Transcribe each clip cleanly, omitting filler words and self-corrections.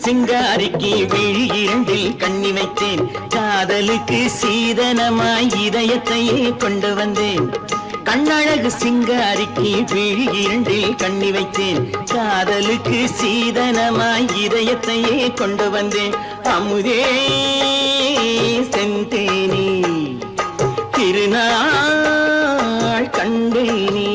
சிங்காரிக்கு விழி இரண்டில் கண்ணி வைத்தேன். காதலுக்கு சீதனமாய் இதயத்தையே கொண்டு வந்தேன். கண்ணழகு சிங்காரிக்கு விழி இரண்டில் கண்ணி வைத்தேன். காதலுக்கு சீதனமாய் இதயத்தையே கொண்டு வந்தேன். அமுதே செந்தேனே திருநாள் கண்டேனே.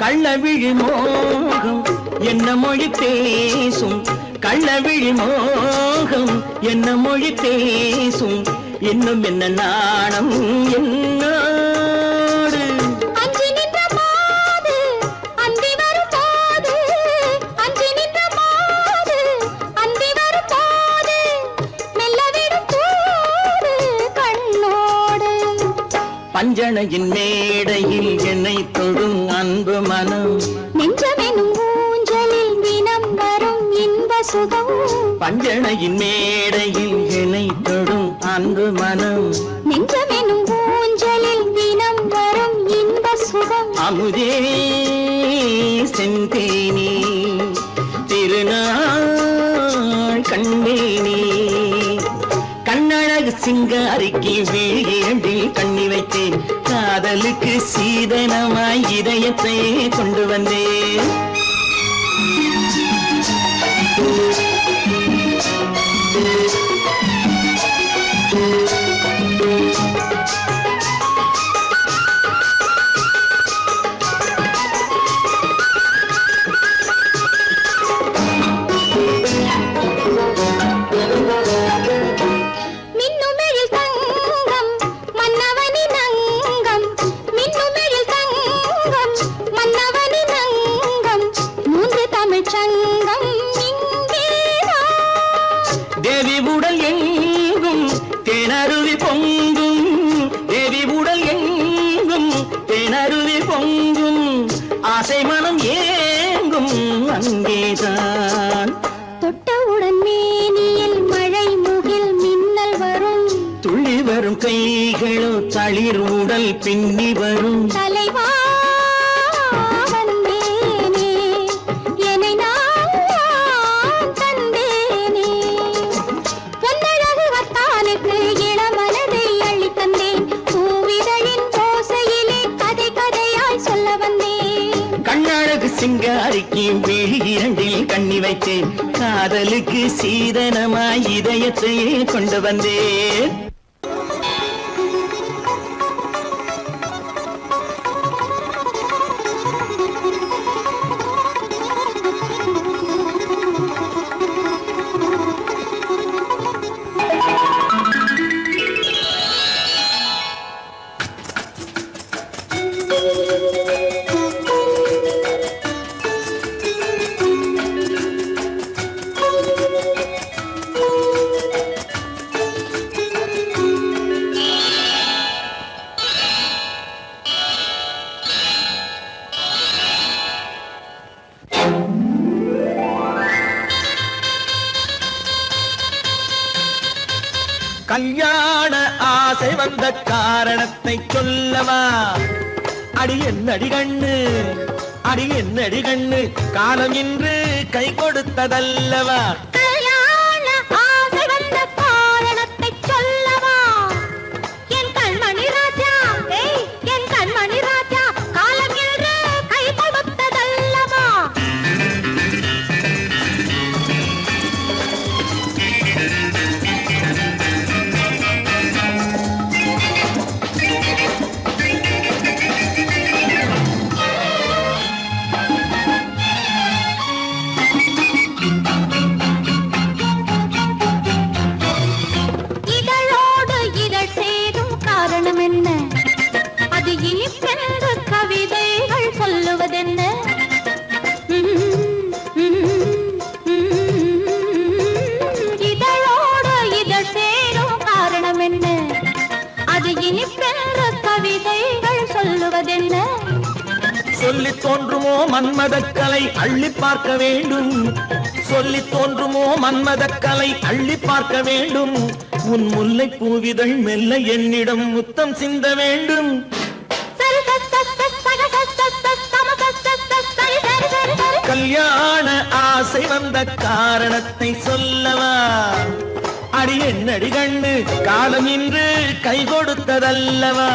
கள்ளவிழி மோகம் என்ன மொழி பேசும், கள்ளவிழி மோகம் என்ன மொழி பேசும். இன்னும் என்ன நாணம் என்னோடு அஞ்சி நின்ற மாது அந்தி வரும் போது, அஞ்சி நின்ற மாது அந்தி வரும் போது மெல்லவிடும் போது கண்ணோடு. பஞ்சணையின் மேடையில் என்னை தொடும் அன்பு மனம், நெஞ்சமெனும் ஊஞ்சலில் தினம் வரும் இன்ப சுகம். பஞ்சணையின் மேடையில் என்னை தொடும் அன்பு மனம், நெஞ்சமெனும் ஊஞ்சலில் தினம் வரும் இன்ப சுகம். அமுதே செந்தேனே திருநாள் கண்டேனே. கண்ணழகு சிங்காரிக்கு விழியண்டில் கண்ணி வைத்தேன். காதலுக்கு சீதனமாய் இதயத்தை கொண்டு வந்தேன். தேவி உடல் எங்கும் தேனருவி பொங்கும், தேவி உடல் எங்கும் தேனருவி பொங்கும். ஆசை மனம் ஏங்கும் அங்கேதான். தொட்டவுடன் மேனியில் மழை முகில் மின்னல் வரும், துள்ளி வரும் கைகளோ தளிர் உடல் பின்னி வரும். தலைவா சிங்காரிக்கு விழி இரண்டில் கண்ணி வைத்தேன். காதலுக்கு சீதனமாய் இதயத்தையே கொண்டு வந்தேன். கல்யாண ஆசை வந்த காரணத்தை சொல்லவா? அடி என்னடி கண்ணு, அடி என்னடி கண்ணு, காலம் இன்று கை கொடுத்ததல்லவா? கல்யாண ஆசை வந்த காரணத்தை சொல்லவா? என் கண்மணி ராஜா, என் கண்மணி ராஜா, காலம் இன்று கை கொடுத்ததல்லவா? இனிப்பென்று கவிதைகள் சொல்லுவதென்ன? இதழோடு இதழ் சேரும் காரணம் என்ன? அது இனிப்பென்று கவிதைகள் சொல்லுவதென்ன? சொல்லி தோன்றுமோ மன்மதக்கலை அள்ளி பார்க்க வேண்டும், சொல்லி தோன்றுமோ மன்மதக்கலை அள்ளி பார்க்க வேண்டும். உன் முல்லை பூவிதழ் மெல்ல என்னிடம் முத்தம் சிந்த வேண்டும். கல்யாண ஆசை வந்த காரணத்தை சொல்லவா? அடி என்னடி கண்ணு காலம் இன்று கை கொடுத்ததல்லவா?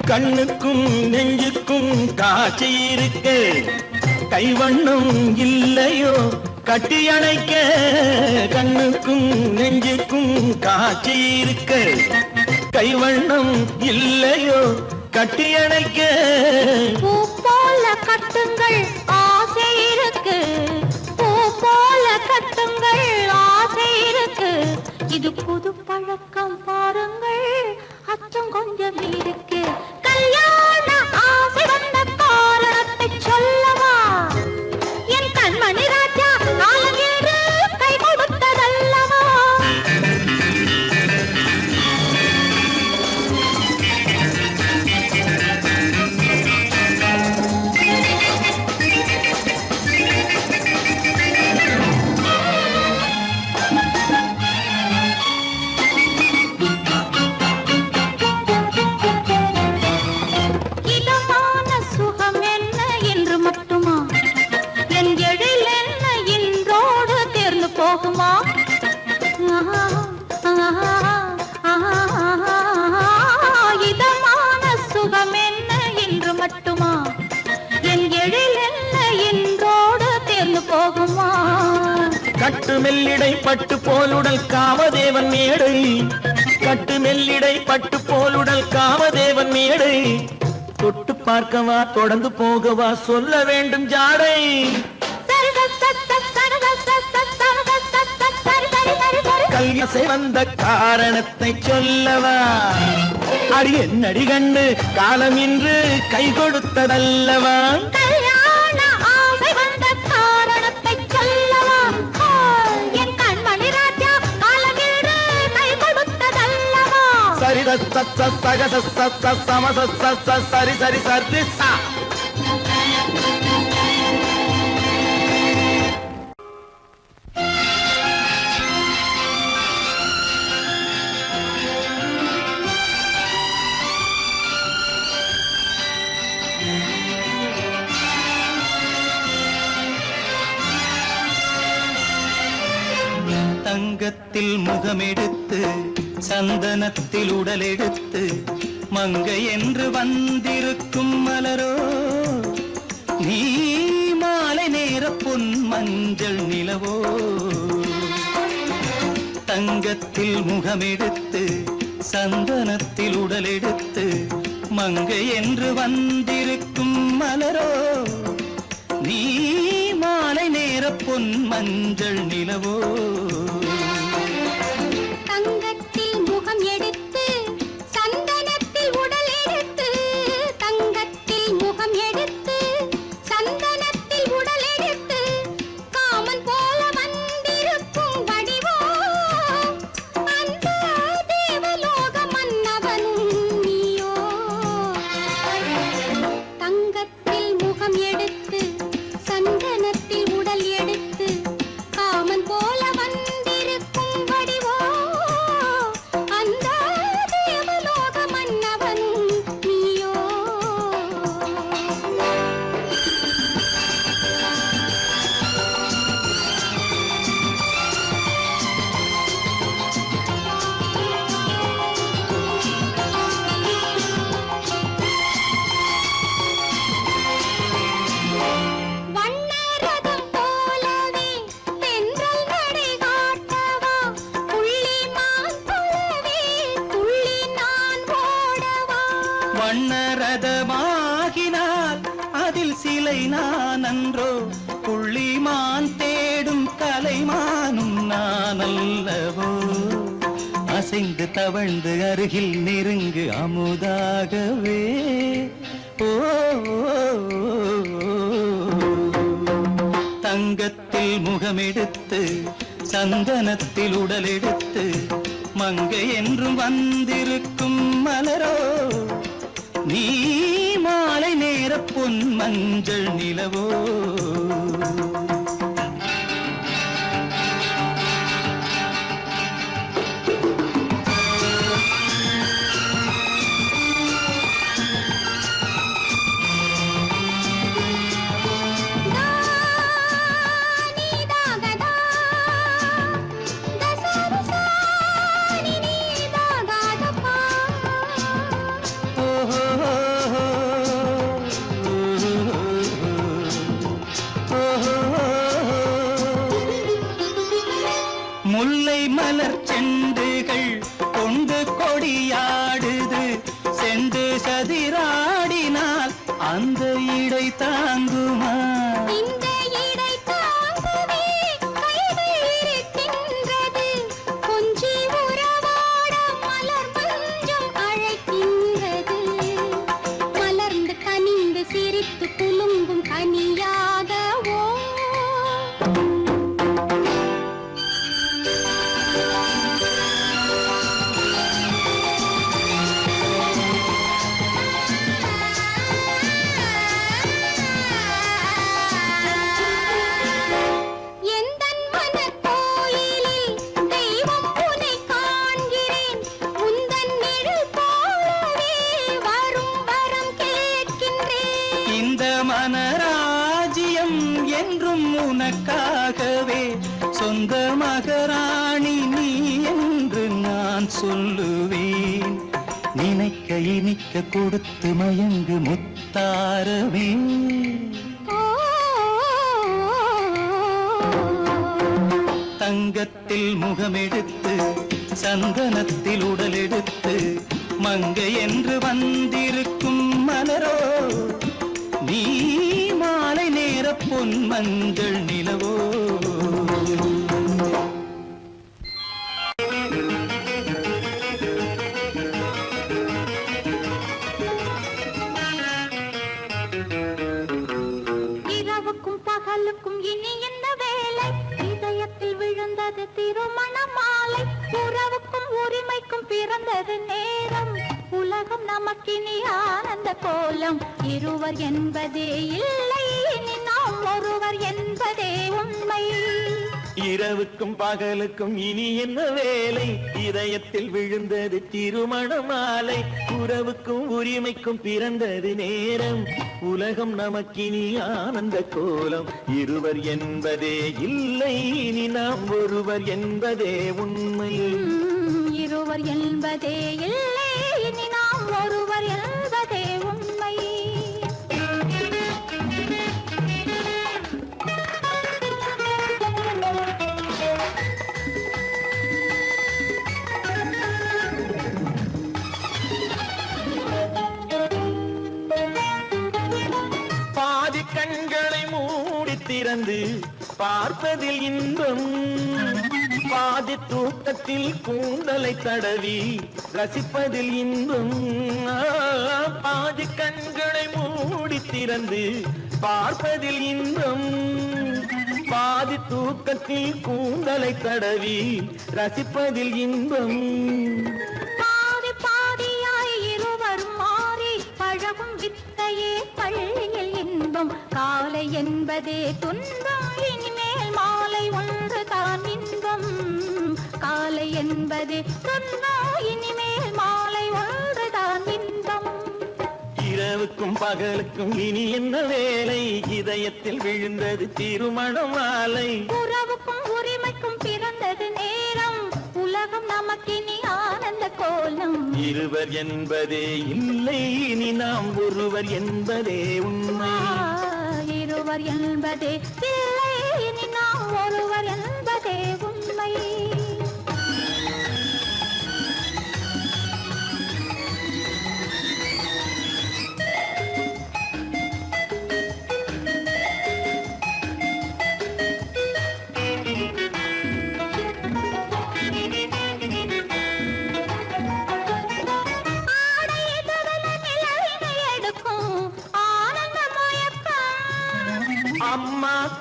கண்ணுக்கும் நெஞ்சுக்கும் காட்சி இருக்க, கைவண்ணம் இல்லையோ கட்டி அணைக்க? கண்ணுக்கும் நெஞ்சுக்கும் காட்சி இருக்க, கைவண்ணம் இல்லையோ கட்டி அணைக்க? பூ போல கட்டுங்கள் ஆசை இருக்கு, பூ போல கட்டுங்கள் ஆசை இருக்கு. இது புது பழக்கம் பாருங்கள், அச்சம் கொஞ்சம் இருக்கு. கல்யாண ஆசை வந்த காரணத்தை சொல்லவா? என் கண்மணி ராஜா காலம் என்று கை கொடுத்ததல்லவா? இதமான சுகம் என்ன என்று மட்டுமா? என் எழில் என்ன இன்றோடு தேர்ந்து போகுமா? இதமான சுகம் என்ன என்று மட்டுமா? என் எழில் என்ன இன்றோடு தேர்ந்து போகுமா? கட்டு மெல்லிடை பட்டு போலுடல் காமதேவன் மேடை, கட்டு மெல்லிடை பட்டு போலுடல் காமதேவன் மேடை. தொட்டு பார்க்கவா தொடர்ந்து போகவா சொல்ல வேண்டும் ஜாடை. கல்யாசை வந்த காரணத்தை சொல்லவா? அடி என்னடி கண்டு காலம் இன்று கை கொடுத்ததல்லவா? கல்யாண ஆசை வந்த காரணத்தை சொல்லவா? என் கண்மணி ராஜா காலம் என்று கை கொடுத்ததல்லவா? சரி சக சம சரி சரி சரி சா. தங்கத்தில் முகமெடுத்து சந்தனத்தில் உடலெடுத்து மங்கை என்று வந்திருக்கும் மலரோ, நீ மாலை நேர பொன் மஞ்சள் நிலவோ. தங்கத்தில் முகமெடுத்து சந்தனத்தில் உடலெடுத்து மங்கை என்று வந்திருக்கும் மலரோ, நீ மாலை நேர பொன் மஞ்சள் நிலவோ. தங்கத்தில் முகம் எடுத்து சந்தனத்தில் உடல் எடுத்து, தங்கத்தில் முகம் எடுத்து சந்தனத்தில் உடல் எடுத்து, காமன் போல வந்திருக்கும் வடிவோ, அந்த தேவலோக மன்னவனும் நீயோ. தங்கத்தில் முகம் எடுத்து சந்தனத்தில் உடல் எடுத்து, காமன் போல வண்ணரதமாகினால் அதில் சிலை நான் அன்றோ, புள்ளிமான் தேடும் கலைமானும் நான் அல்லவோ. அசைந்து தவழ்ந்து அருகில் நெருங்கு அமுதாகவே. ஓ தங்கத்தில் முகமெடுத்து சந்தனத்தில் உடலெடுத்து மங்கை என்றும் வந்திருக்கும் மலரோ, நீ மாலை நேர பொன் மஞ்சள் நிலவோ. முல்லை மலர் செண்டுகள் கொண்டு கொடியாடுது, செண்டு சதிராடினால் அந்த இடை தாங்குமா? இந்த இடை தாங்குவே கைகள் இருக்கின்றது, கொஞ்சி உறவாட மலர் மஞ்சம் அழைக்கின்றது. மலர்ந்து கனிந்து சிரித்து குலுங்கும் கனியாகவோ. மனராஜ்யம் என்றும் உனக்காகவே, சொந்த மகராணி நீ என்று நான் சொல்லுவேன். நினைக்க இனிக்க கொடுத்து மயங்கு முத்தாரவே. தங்கத்தில் முகமெடுத்து சந்தனத்தில் உடலெடுத்து மங்கை என்று வந்திருக்கும் மலரோ, நீ மாலை நேர பொன் மஞ்சள் நிலவோ. இரவுக்கும் பகலுக்கும் இனி என்ன வேலை, இதயத்தில் விழுந்தது திருமண மாலை. உறவுக்கும் உரிமைக்கும் பிறந்தது நேரம், உலகம் நமக்கினி ஆனந்த கோலம். இருவர் என்பதே இல்லை, இனி நாம் ஒருவர் என்பதே உண்மை. இரவுக்கும் பகலுக்கும் இனி என்ன வேலை, இதயத்தில் விழுந்தது திருமண மாலை. உறவுக்கும் உரிமைக்கும் பிறந்தது நேரம், உலகம் நமக்கினி ஆனந்த கோலம். இருவர் என்பதே இல்லை, இனி நாம் ஒருவர் என்பதே உண்மை. இருவர் என்பதே இல்லை, இனி நாம் ஒருவர் என்பதே உண்மை. பாதி கண்களை மூடி திறந்து பார்ப்பதில் இன்பம், பாதி தூக்கத்தில் கூந்தலை தடவி ரசிப்பதில் இன்பம். பாதி கண்களை மூடி திறந்து பார்ப்பதில் இன்பம், பாதி தூக்கத்தில் கூந்தலை தடவி ரசிப்பதில் இன்பம். பாதி பாதியாய் இருவரும் மாறி பழகும் வித்தையே பள்ளியில் இன்பம். காலை என்பதே துன்பம், இனிமேல் மாலை ஒன்று தான் இன்பம். காலை என்பதே துன்பம், இனிமேல் மாலை ஒன்று தான் இன்பம். இரவுக்கும் பகலுக்கும் இனி என்ன வேலை, இதயத்தில் விழுந்தது திருமண மாலை. உறவுக்கும் உரிமைக்கும் பிறந்தது நேரம், உலகம் நமக்கினி ஆனந்த கோலம். இருவர் என்பதே இல்லை, இனி நாம் ஒருவர் என்பதே உண்மை. இருவர் என்பதே இல்லை, இனி நாம் ஒருவர் என்பதே உண்மை.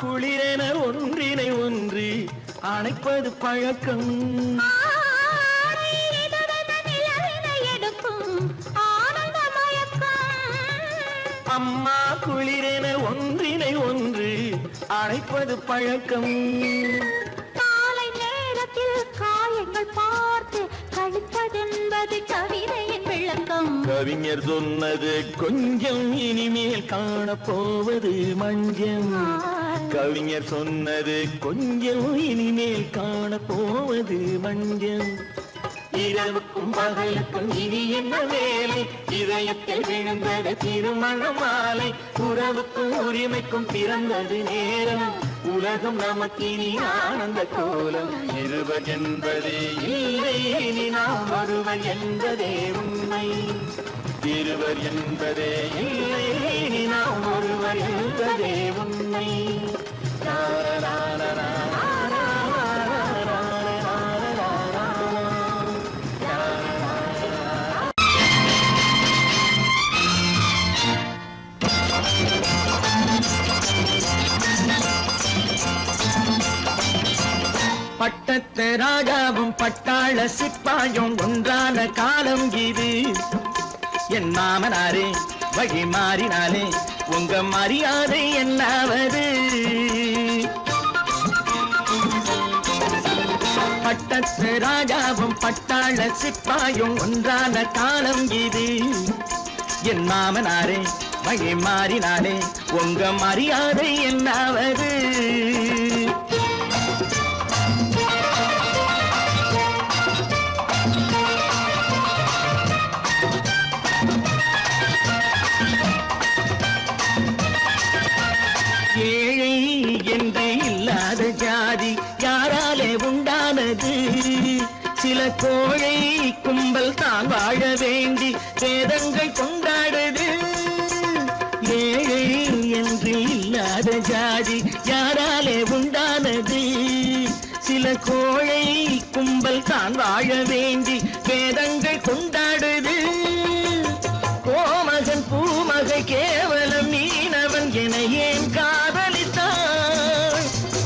குளிரென ஒன்றினை ஒன்று அணைப்பது பழக்கம். அம்மா குளிரென ஒன்றினை ஒன்று அணைப்பது பழக்கம். காலை நேரத்தில் காயங்கள் பார்த்து கழிப்பதென்பது கவிதையின் விளக்கம். கவிஞர் சொன்னது கொஞ்சம் இனிமேல் காணப்போவது மஞ்சம். கவிஞர் சொன்னது கொஞ்சம் இனிமேல் காணப்போவது மஞ்சம். இரவுக்கும் பகலுக்கும் இனி என்ன வேலை, இதயத்தில் விழுந்தது திருமண மாலை. உறவுக்கும் உரிமைக்கும் பிறந்தது நேரம், உலகம் நமக்கினி ஆனந்த கோலம். இருவர் என்பதே இல்லை, இனி நாம் ஒருவர் என்பதே உண்மை. இருவர் என்பதே இல்லை, இனி நாம் ஒருவர் என்பதே உண்மை. பட்டத்து ராஜாவும் பட்டாள சிப்பாயும் ஒன்றான காலம் இது. என் மாமனாரே வழி மாறினாலே உங்க மரியாதை என்னாவது? பட்டத்து ராஜாவும் பட்டாள சிப்பாயும் ஒன்றான காலம் இது. என் மாமனாரே வழி மாறினாலே உங்க மரியாதை என்னாவது? ஏழை என்று இல்லாத ஜாதி யாராலே உண்டானது? சில கோழை கும்பல் தான் வாழ வேண்டி வேதங்கள் கொண்டாடுது. ஏழை என்று இல்லாத ஜாதி யாராலே உண்டானது? சில கோழை கும்பல் தான் வாழ வேண்டி வேதங்கள் கொண்டாடுது. கோமகன் பூமகை கேவலம் மீனவன் என ஏன் காதலித்தான்?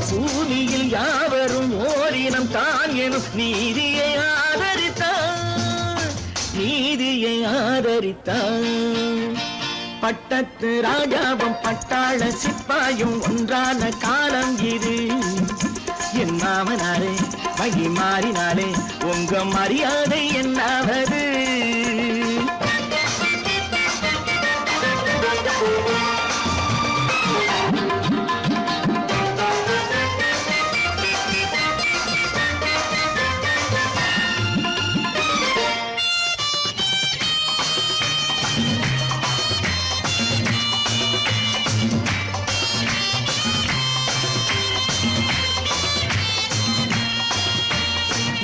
பூமியில் யாவரும் ஓரினம் தான் எனும் நீதியை ஆதரித்தான், நீதியை ஆதரித்தான். பட்டத்து ராஜாவும் பட்டாள சிப்பாயும் ஒன்றான காலம் இது. என் மாமனாரே வழி மாறினாலே உங்க மரியாதை என்னாவது?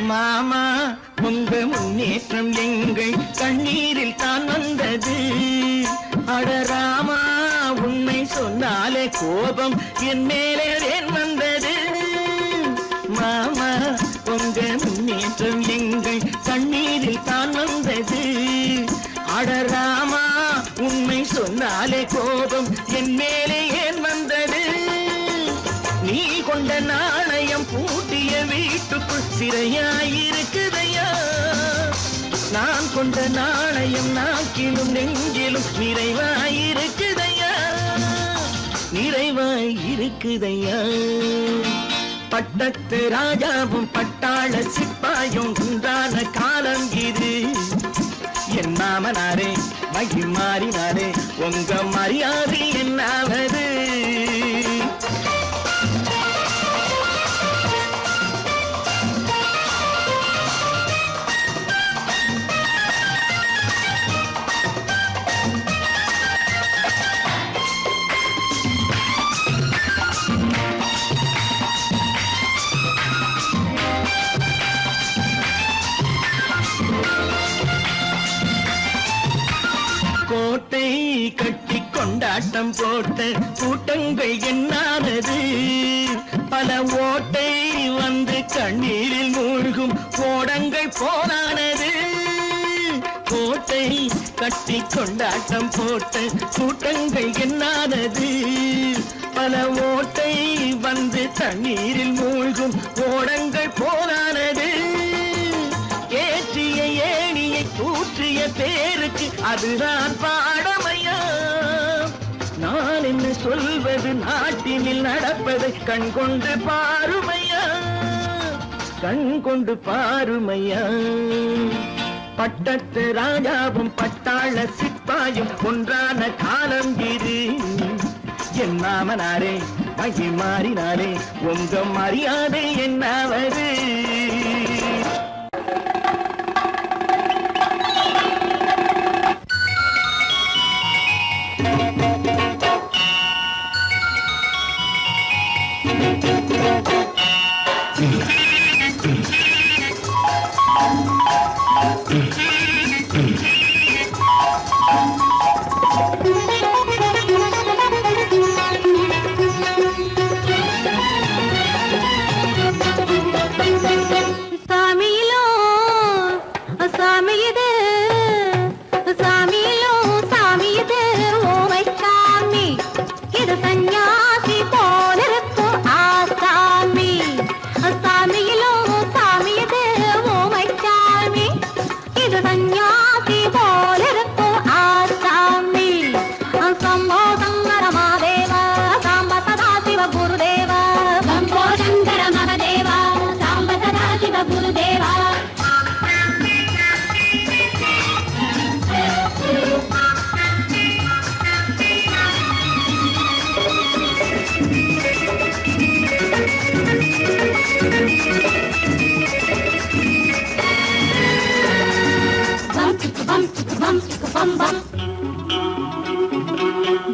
மாமா உங்க முன்னேற்றம் எங்கள் கண்ணீரில் தான் வந்தது. அடராமா உண்மை சொன்னாலே கோபம் என் மேலே ஏன் வந்தது? மாமா உங்க முன்னேற்றம் எங்கள் கண்ணீரில் தான் வந்தது. அடராமா உண்மை சொன்னாலே கோபம் என் மேலே ஏன் வந்தது? நீ கொண்ட நாணயம் பூட்டிய வீட்டுக்குள் சிறையாயிருக்குதையா? நான் கொண்ட நாணயம் நாக்கிலும் நெஞ்சிலும் நிறைவாயிருக்குதையா, நிறைவாயிருக்குதையா. பட்டத்து ராஜாவும் பட்டாள சிப்பாயும் உண்டான காலம் இது. என் மாமனாரே வழி மாறினாரே உங்க மரியாதை என்னாவது? கோட்டை கட்டி கொண்டாட்டம் போட்ட கூட்டங்கள் என்னானது? பல ஓட்டை வந்து கண்ணீரில் மூழ்கும் கோடங்கள் போனானது. கோட்டை கட்டி கொண்டாட்டம் போட்ட கூட்டங்கள் என்னானது? பல பாதாள ஓட்டை வந்து தண்ணீரில் மூழ்கும் ஓடங்கள் போலானது. ஏற்றிய ஏணியை தூற்றிய பேருக்கு அதுதான் பாடமையா. நான் என்ன சொல்வது, நாட்டினில் நடப்பதை கண் கொண்டு பாருமையா, கண் கொண்டு பாருமையா. பட்டத்து ராஜாவும் பட்டாள சிப்பாயும் ஒன்றான காலம் இது. என் மாமனாரே மகி மாறினாரே உங்க மரியாதை என்னாவது.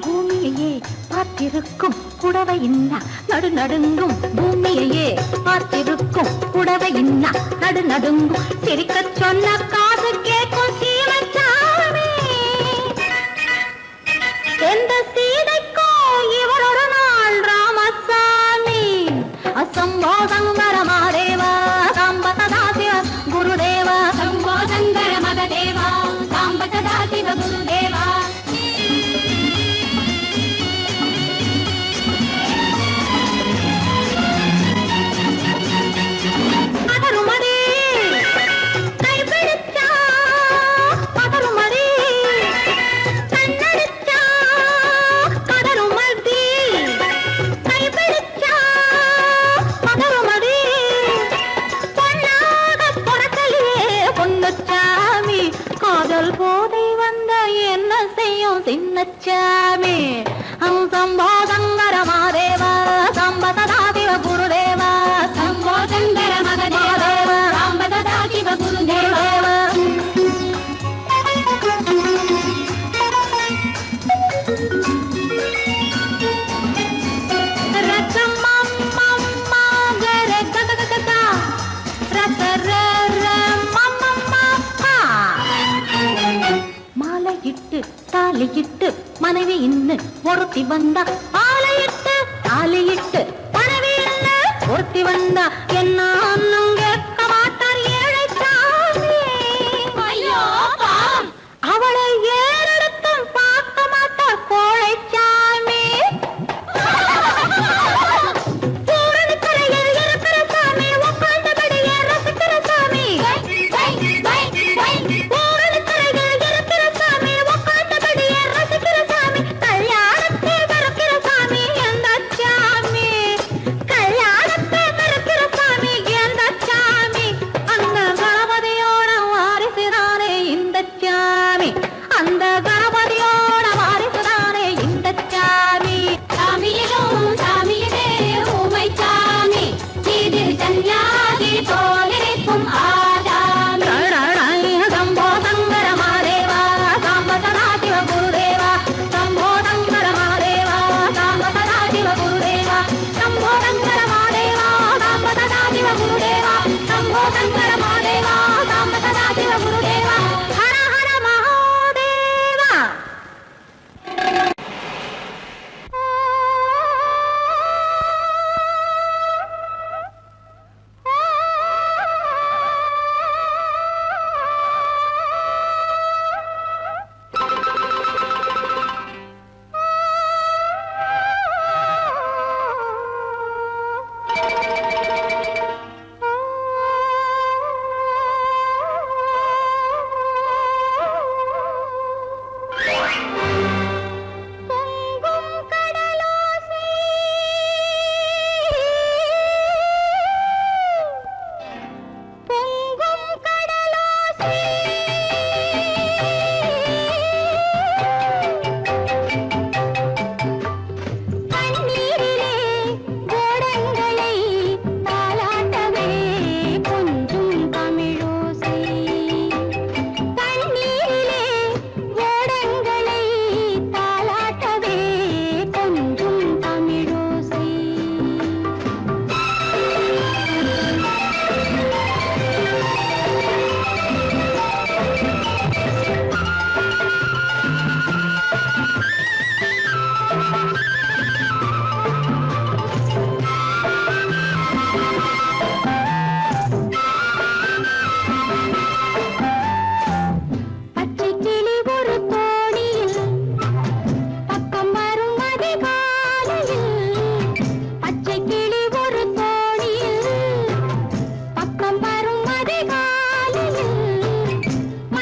பூமியையே பார்த்திருக்கும் புடவை இன்னா நடு நடுங்கும். பூமியையே பார்த்திருக்கும் புடவை இன்னா நடு நடுங்கும். சிரிக்க சொன்ன காது கேட்கும் சீமச்சாமி. எந்த சீதைக்கோ இவர் ஒரு நாள் ராமசாமி. அசம்போ சங்கர மகதேவா சாம்ப சதா சிவ குருதேவா. சம்போ சங்கர மகதேவா சாம்ப சதா சிவ குருதேவா. போதை வந்த என்ன செய்யும் சின்னச்சாமி. சம்போ சங்கர மகதேவா சாம்ப சதா சிவ குருதேவா. சம்போ சங்கர மகதேவா சாம்ப சதா சிவ குருதேவா. தாலியிட்டு மனைவி இன்னு ஒருத்தி வந்தா. ஆலையிட்டு தாலியிட்டு மனைவி இன்னு ஒருத்தி வந்தா. என்ன கேட்க மாட்டார் ஏழை சாமி. அவளை ஏறெடுத்தும் பார்க்க மாட்டார் கோழை சாமி. பூரணிக்கரையில் இருக்கிற சாமி உட்கார்ந்தபடியே ரசிக்கிற சாமி. கல்யாணத்தை மறக்கிற சாமி எந்த சாமி. கல்யாணத்தை மறக்கிற சாமி எந்த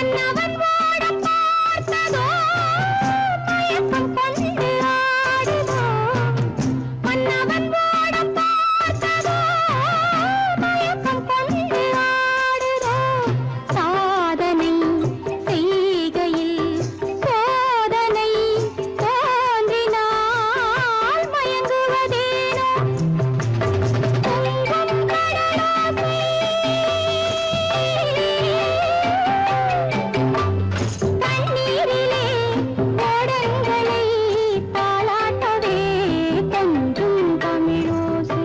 மன்னவன் ஓட பார்த்ததோ மயக்கம் கொண்டு ஆடுதோ மன்னவன் ஓட பார்த்ததோ மயக்கம் கொண்டு ஆடுதோ சாதனை செய்கையில் சோதனை தோன்றினால் மயங்குவதேனோ பொங்கும் கடலாசை தண்ணீரிலே ஓடங்களை தாளாட்டவே கொஞ்சும் தமிழோசை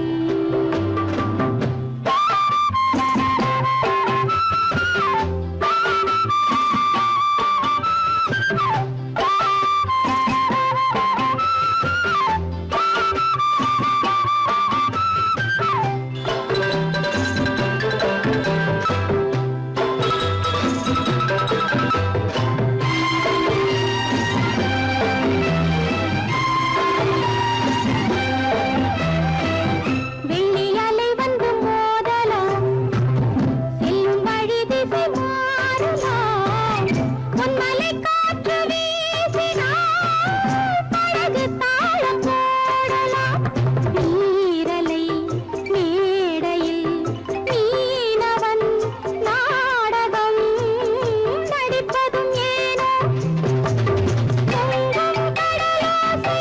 வெள்ளி அலை வந்து மோதலாம் செல்லும் வழி திசை மாறலாம் பொன்மலை காற்று வீசினால் படகு தாளம் போடலாம் நீரலை மேடையில் மீனவன் நாடகம் நடிப்பதும் ஏனோ பொங்கும் கடலாசை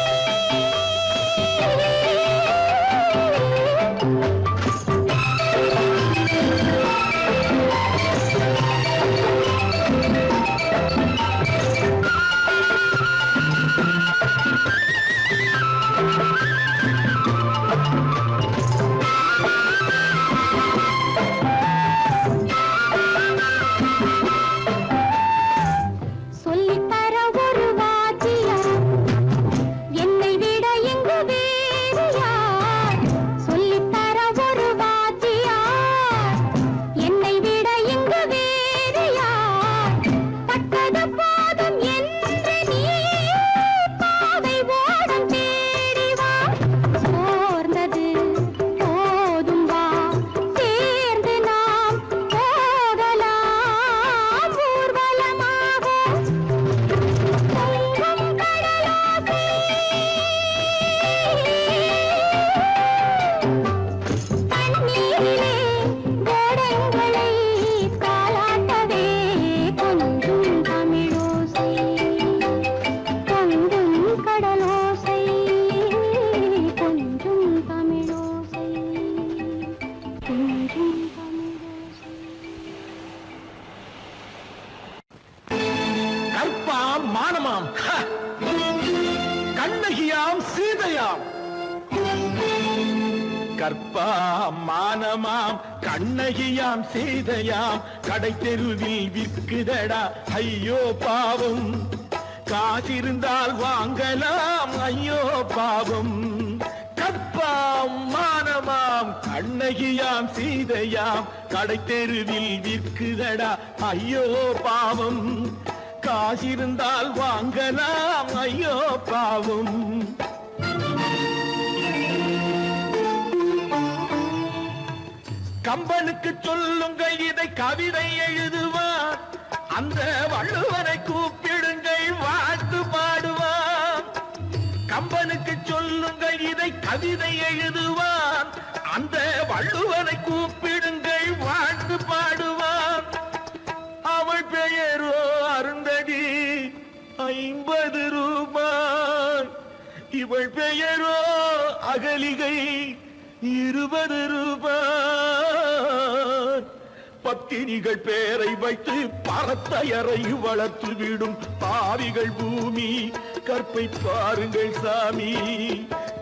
சொல்லித்தர ஒரு வாத்தியார் என்னை விட எங்கு வேறு யார் சொல்லித்தர ஒரு வாத்தியார் என்னை விட எங்கு வேறு யார் பட்டது போதும் என்று நீ பாவை ஓடம் தேடி வா சோர்ந்தது போதும் வா சேர்ந்து நாம் போகலாம் ஊர்வலமாக பொங்கும் கடலாசை தண்ணீரிலே கோடங்களை தாளாட்டவே கொஞ்சும் தமிழோசை பொங்கும் கடலோசை கொஞ்சும் தமிழோசை கொஞ்சும் தமிழோசை கற்பாம் மானமாம் ஹ! கண்ணகியாம் சீதையாம் கற்பாம் மானமாம் கண்ணகியாம் சீதையாம் கடை தெருவில் விற்குதடா ஐயோ பாவம் காசிருந்தால் வாங்கலாம் ஐயோ பாவம் கற்பாம் மானமாம் கண்ணகியாம் சீதையாம் கடை தெருவில் விற்குதடா ஐயோ பாவம் காசிருந்தால் வாங்கலாம் ஐயோ பாவம் கம்பனுக்கு சொல்லுங்கள் இதை கவிதை எழுதுவார் அந்த வள்ளுவரை கூப்பிடுங்கள் வாழ்த்து பாடுவார் கம்பனுக்கு சொல்லுங்கள் இதை கவிதை எழுதுவார் அந்த வள்ளுவரை கூப்பிடுங்கள் வாழ்த்து பாடுவார் அவள் பெயரோ அருந்ததி 50 ரூபாய் இவள் பெயரோ அகலிகை 20 ரூபாய் பத்தினிகள் பேரை வைத்து பரத்தையரை வளர்த்து விடும் பாவிகள் பூமி கற்பை பாருங்கள் சாமி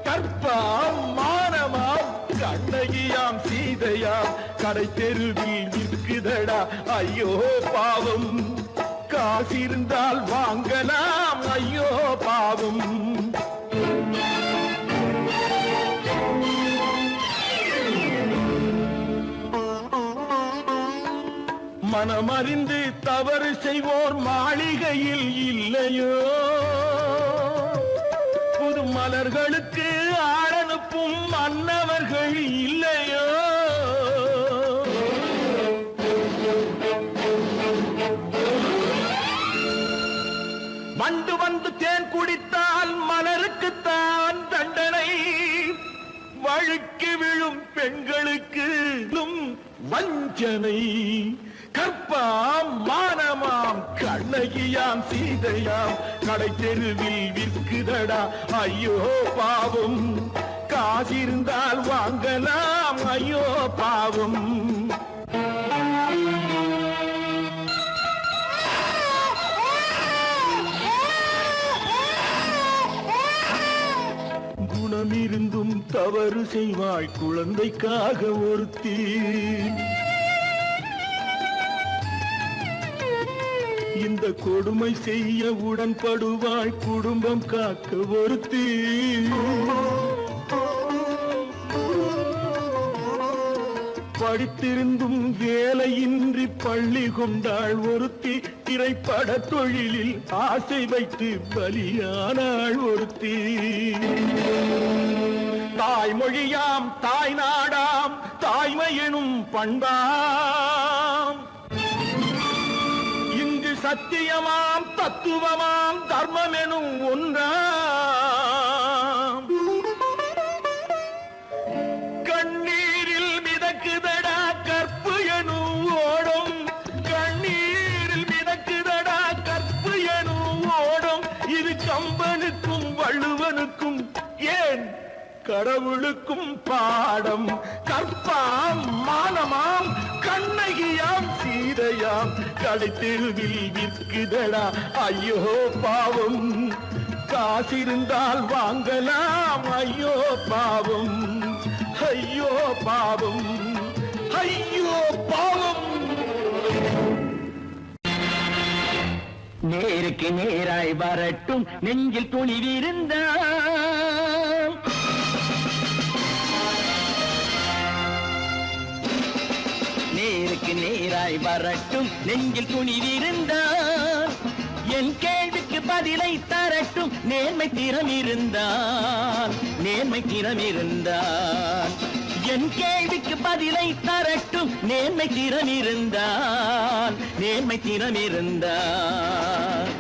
கற்பாம் மானமாம் கண்ணகியாம் சீதையாம் கடை தெருவில் விற்குதடா ஐயோ பாவம் காசிருந்தால் வாங்கலாம் ஐயோ பாவம் மனமறிந்து தவறு செய்வோர் மாளிகையில் இல்லையோ புது மலர்களுக்கு ஆளனுப்பும் மன்னவர்கள் இல்லையோ வண்டு வந்து தேன் குடித்தால் மலருக்குத்தான் தண்டனை, வழுக்கி விழும் பெண்களுக்கு வஞ்சனை. கற்பாம் மானமாம் கண்ணகியாம் சீதையாம் கடை தெருவில் விற்குதடா ஐயோ பாவம், காசிருந்தால் வாங்கலாம் ஐயோ பாவம். குணமிருந்தும் தவறு செய்வாய் குழந்தைக்காக ஒருத்தி, இந்த கொடுமை செய்ய உடன்படுவாய் குடும்பம் காக்க ஒருத்தி. படித்திருந்தும் வேலையின்றி பள்ளி கொண்டாள் ஒருத்தி, திரைப்பட தொழிலில் ஆசை வைத்து பலியானாள் ஒருத்தி. தாய்மொழியாம் தாய் நாடாம் தாய்மை எனும் பண்பாம், இங்கு சத்தியமாம் தத்துவமாம் தர்மம் எனும் ஒன்றாம். கண்ணீரில் மிதக்குதடா கற்பு எனும் ஓடும், கண்ணீரில் மிதக்குதடா கற்பு எனும் ஓடும். இது கம்பனுக்கும் வள்ளுவனுக்கும் ஏன் கடவுளுக்கும் பாடம். கற்பாம் மானமாம் கண்ணகியாம் சீதையாம் கடை தெருவில் விற்குதடா ஐயோ பாவம், காசிருந்தால் வாங்கலாம் ஐயோ பாவம், ஐயோ பாவம், ஐயோ பாவம். நேருக்கு நேராய் வரட்டும் நெஞ்சில் துணிவிருந்தால், நேருக்கு நேராய் வரட்டும் நெஞ்சில் துணிவிருந்தால், என் கேள்விக்கு பதிலை தரட்டும் நேர்மை திறம் இருந்தால், நேர்மை திறம் இருந்தால். என் கேள்விக்கு பதிலை தரட்டும் நேர்மை திறம் இருந்தால், நேர்மை திறம் இருந்தால்.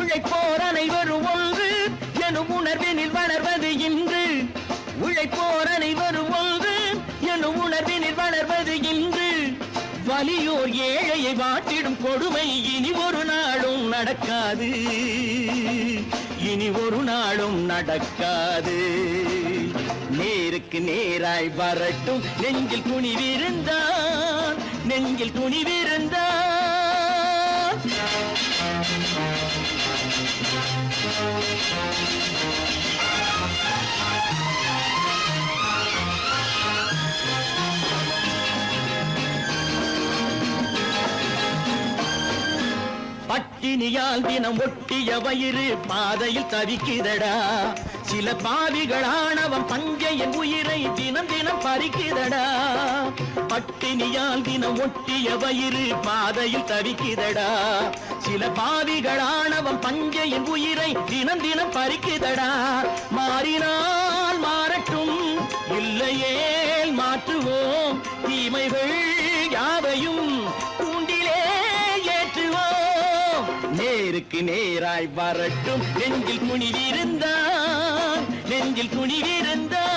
உழைப்போர் அனைவரும் ஒன்று எனும் உணர்வினில் வளர்வது இன்று, உழைப்போர் அனைவரும் ஒன்று எனும் உணர்வினில் வளர்வது இன்று. வலியோர் ஏழையை வாட்டிடும் கொடுமை இனி ஒரு நாளும் நடக்காது, இனி ஒரு நாளும் நடக்காது. நேருக்கு நேராய் வரட்டும் நெஞ்சில் துணிவிருந்தால், நெஞ்சில் துணிவிருந்தால். பட்டினியால் தினம் ஒட்டிய வயிறு பாதையில் தவிக்குதடா, சில பாவிகளானவன் பஞ்சையின் உயிரை தினம் தினம் பறிக்குதடா. பட்டினியால் தினம் ஒட்டிய வயிறு பாதையில் தவிக்குதடா, சில பாவிகளானவன் பஞ்சையின் உயிரை தினம் தினம் பறிக்குதடா. மாறினால் மாறட்டும் இல்லையே மாற்றுவோம், தீமைகள் யாவையும் கூண்டிலே ஏற்றுவோம். நேருக்கு நேராய் வரட்டும் நெஞ்சில் துணிவிருந்தால், நெஞ்சில் துணிவிருந்தால்.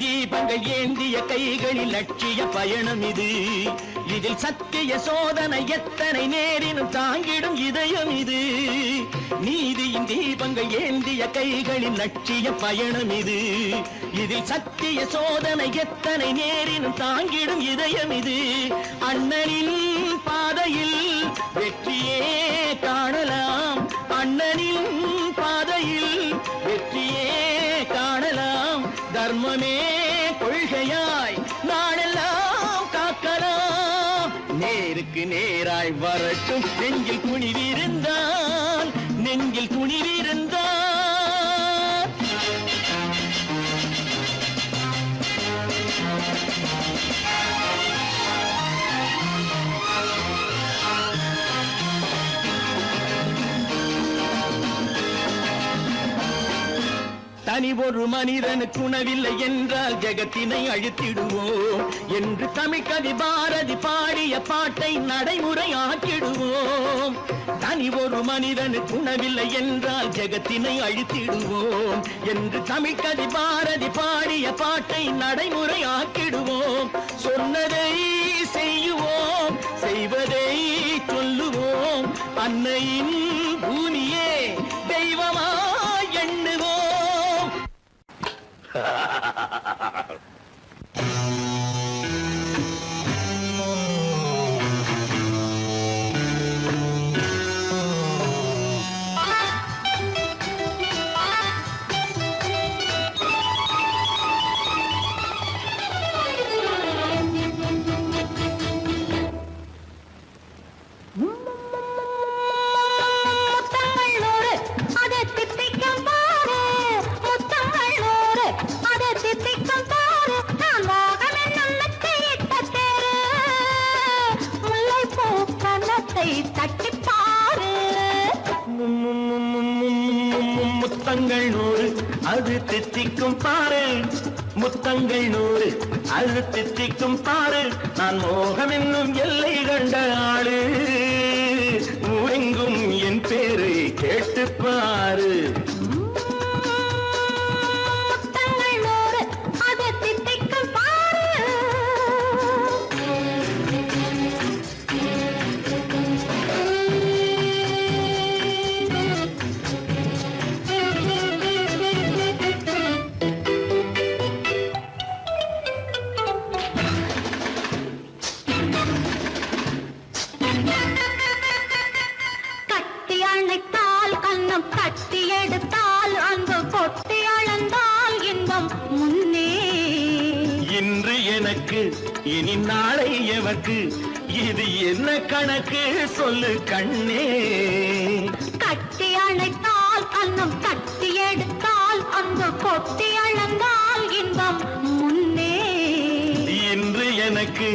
தீபங்கள் ஏந்திய கைகளில் லட்சிய பயணம் இது, இதில் சத்திய சோதனை எத்தனை நேரினும் தாங்கிடும் இதயம் இது. நீதியின் தீபங்கள் ஏந்திய கைகளில் லட்சிய பயணம் இது, இதில் சத்திய சோதனை எத்தனை நேரினும் தாங்கிடும் இதயம் இது. அண்ணனின் பாதையில் வெற்றியே காணலாம், அண்ணனின் பாதையில் வெற்றியே காணலாம். தர்மமே கொள்கையாய் நாடெல்லாம் காக்கலாம். கண்ணுக்கு நேராய் வரட்டும் நெஞ்சில் துணிவிருந்தான் நெஞ்சில் துணிவிருந்தான் தனி ஒரு மனிதனுக்கு உணவில்லை என்றால் ஜெகத்தினை அழித்திடுவோம் என்று தமிழ்கவி பாரதி பாடிய பாட்டை நடைமுறையாக்கிடுவோம். தனி ஒரு மனிதனுக்கு உணவில்லை என்றால் ஜெகத்தினை அழித்திடுவோம் என்று தமிழ்கவி பாரதி பாடிய பாட்டை நடைமுறையாக்கிடுவோம். சொன்னதை செய்யுவோம் செய்வதை சொல்லுவோம் அன்னையின் பூமியே தெய்வமா எண்ணுவோம். முத்தங்கள் 100 அது தித்திக்கும் பாரு முத்தங்கள் 100 அது தித்திக்கும் பாரு நான் மோகம் என்னும் எல்லை கண்ட ஆளு ஊரெங்கும் என் பேரை கேட்டு பாரு. கட்டி எடுத்தால் அன்பு கொட்டி அளந்தால் இன்பம் முன்னே. இன்று எனக்கு இனி நாளை எவர்க்கு இது என்ன கணக்கு சொல்லு கண்ணே. கட்டி அணைத்தால் கண்ணம் கட்டி எடுத்தால் அன்பு கொட்டி அளந்தால் இன்பம் முன்னே. இன்று எனக்கு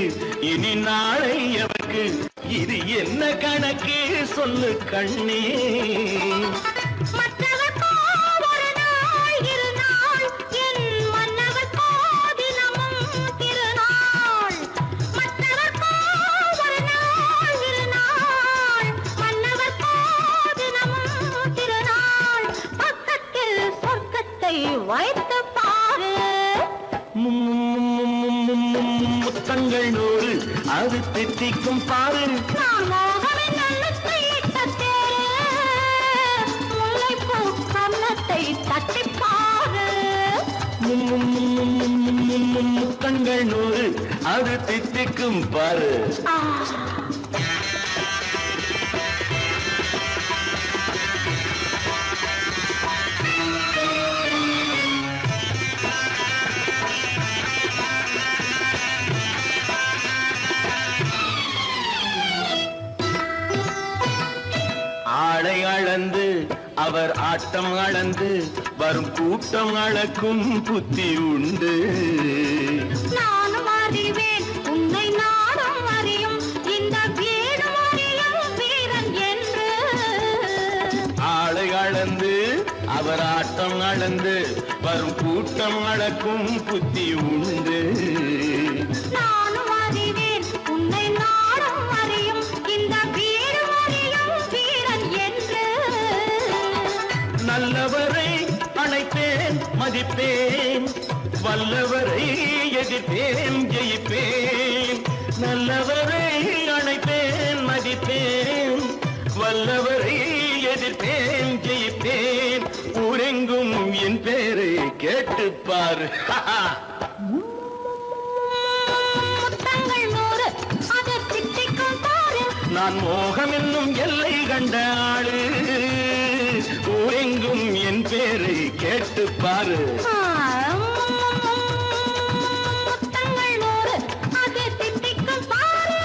இனி நாளை எவர்க்கு இது என்ன கணக்கு சொல்லு கண்ணே. மற்றவர்க்கோ ஒரு நாள் இரு நாள் என் மன்னவர்க்கோ தினமும் திருநாள். மற்றவர்க்கோ ஒரு நாள் இரு நாள் மன்னவர்க்கோ தினமும் திருநாள். பக்கத்தில் சொர்க்கத்தை வைத்து பாரு. முத்தங்கள் 100 அது தித்திக்கும் பாரு நான் மோகமின் நல்லத்தை இட்ட தேரு முல்லைப்பூ கன்னத்தை தட்டிப் பாரு. முத்தங்கள் 100 அது தித்திக்கும் பாரு. ஆளை அளந்து அவர் ஆட்டம் அளந்து வரும் கூட்டம் அளக்கும் புத்தி உண்டு. நானும் அறிவேன் உன்னை நாடும் அறியும் இந்த வீடும் அறியும் வீரன் என்று. ஆளை அளந்து அவர் ஆட்டம் அளந்து வரும் கூட்டம் அளக்கும் புத்தி உண்டு. நானும் அறிவேன் உன்னை நாடும் அறியும் இந்த வீடும் அறியும் வீரன் என்று. நல்லவரை அணைப்பேன் மதிப்பேன் வல்லவரை எதிர்ப்பேன் ஜெயிப்பேன். நல்லவரை அணைப்பேன் மதிப்பேன் வல்லவரை எதிர்ப்பேன் ஜெயிப்பேன். ஊரெங்கும் என் பேரை கேட்டுப்பார். முத்தங்கள் 100 அது தித்திக்கும் பாரு. நான் மோகம் என்னும் எல்லை கண்ட ஆளு ஊரெங்கும் என் பேரை கேட்டுப்பாரு. முத்தங்கள் 100 அது தித்திக்கும் பாரு.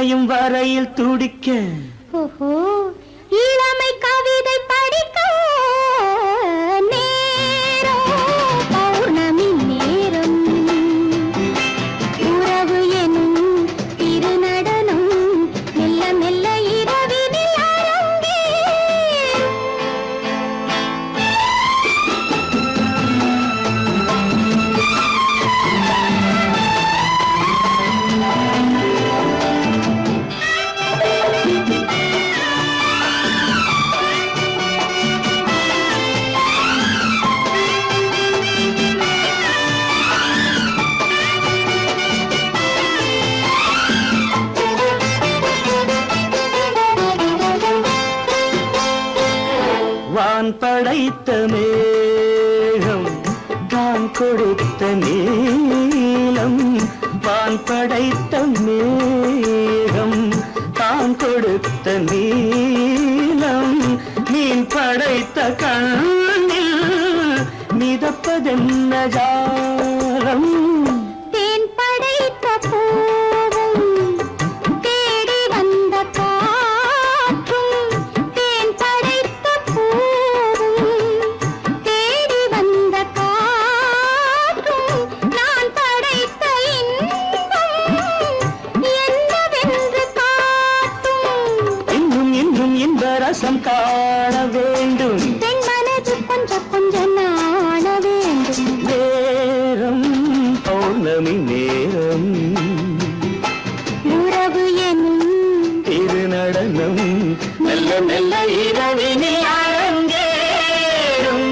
நனையும் வரையில் துடிக்க ஓஹோ இளமை கவிதை படிக்க நேரம் பௌர்ணமி நேரம் உறவு எனும் திருநடனம் மெல்ல மெல்ல இரவினில் அரங்கேறும். வான் படைத்த மேகம் தான் கொடுத்த நீலம் வான் படைத்த மேகம் தான் கொடுத்த நீலம் மீன் படைத்த கண்ணில் மிதப்பதென்ன ஜாலம் தேன் படைத்த பூவும் தேடி வந்த காற்றும் தேன் படைத்த பூவும் தேடி வந்த காற்றும் நான் படைத்த இன்பம் என்னவென்று காட்டும். இன்னும் இன்னும் இன்ப ரசம் காண வேண்டும் பெண் மனது கொஞ்சம் கொஞ்சம் நாண வேண்டும். நேரம் பௌர்ணமி நேரம் உறவு எனும் திருநடனம் மெல்ல மெல்ல இரவினில் அரங்கேறும்.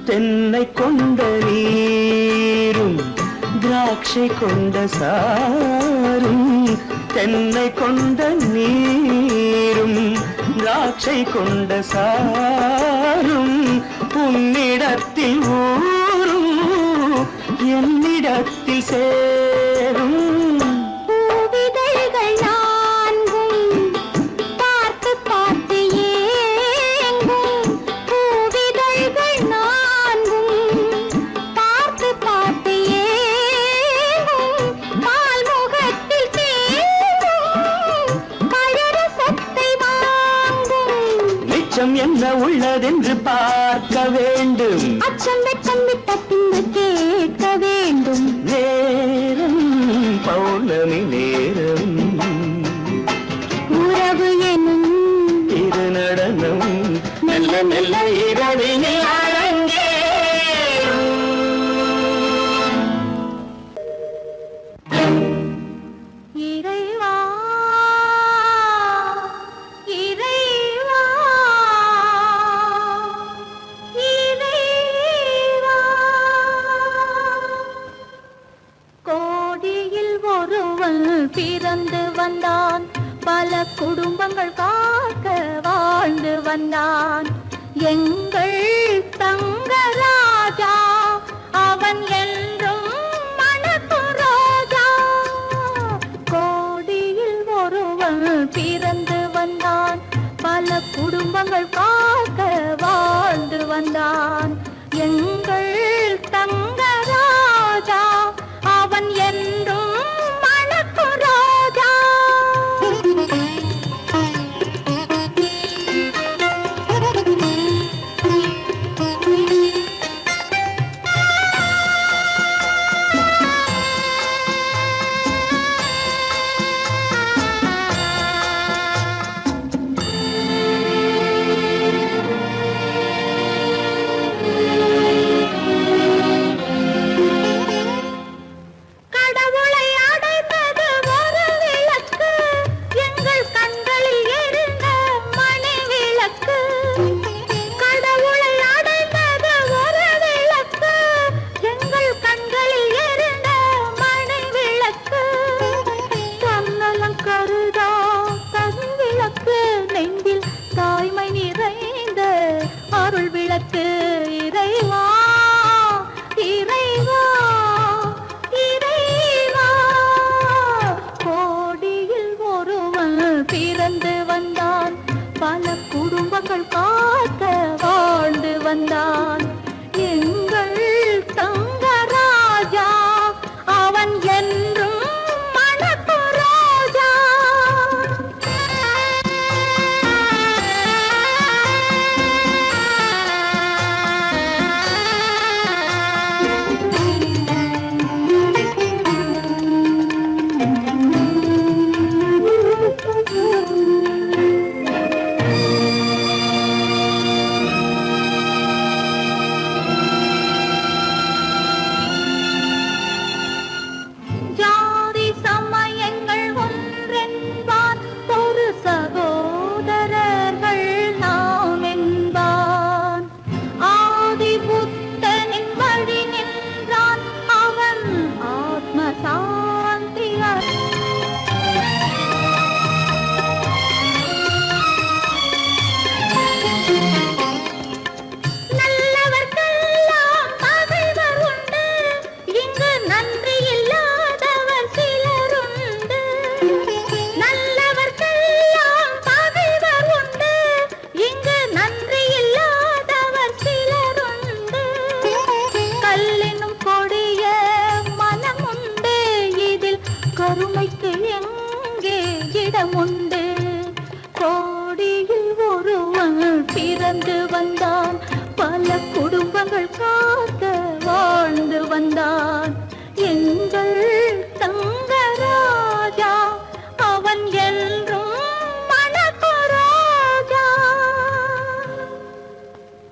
தென்னை கொண்ட நீரும் திராட்சை கொண்ட சாரும் தென்னை கொண்ட நீரும் திராட்சை கொண்ட சாரும் உன்னிடத்தில் ஊரும் என்னிடத்தில் சேரும் பூவிதழ்கள் நான்கும் பார்த்து பார்த்து ஏங்கும். பூவிதழ்கள் நான்கும் பார்த்து பார்த்து ஏங்கும். பால்முகத்தில் தேங்கும் பழரசத்தை வாங்கும். மிச்சம் என்ன உள்ளதென்று பார்க்க வேண்டும் அச்சம் வெச்சம் விட்ட பின்பு கேட்க வேண்டும். நேரம் பௌர்ணமி நேரம் உறவு எனும் திருநடனம் மெல்ல மெல்ல இரவினில் அரங்கேறும். இறைவா இறைவா இறைவா கோடியில் ஒருவன் பிறந்து வந்தான் பல குடும்பங்கள் காக்க வாழ்ந்து வந்தான் எங்கள் தங்கராஜா அவன் என்றும் மணக்கும் ரோஜா கோடியில் ஒருவன் பிறந்து வந்தான் பல குடும்பங்கள் காக்க வாழ்ந்து வந்தான் எங்கள் தங்கராஜா அவன் என்றும் மணக்கும் ரோஜா இடமுண்டு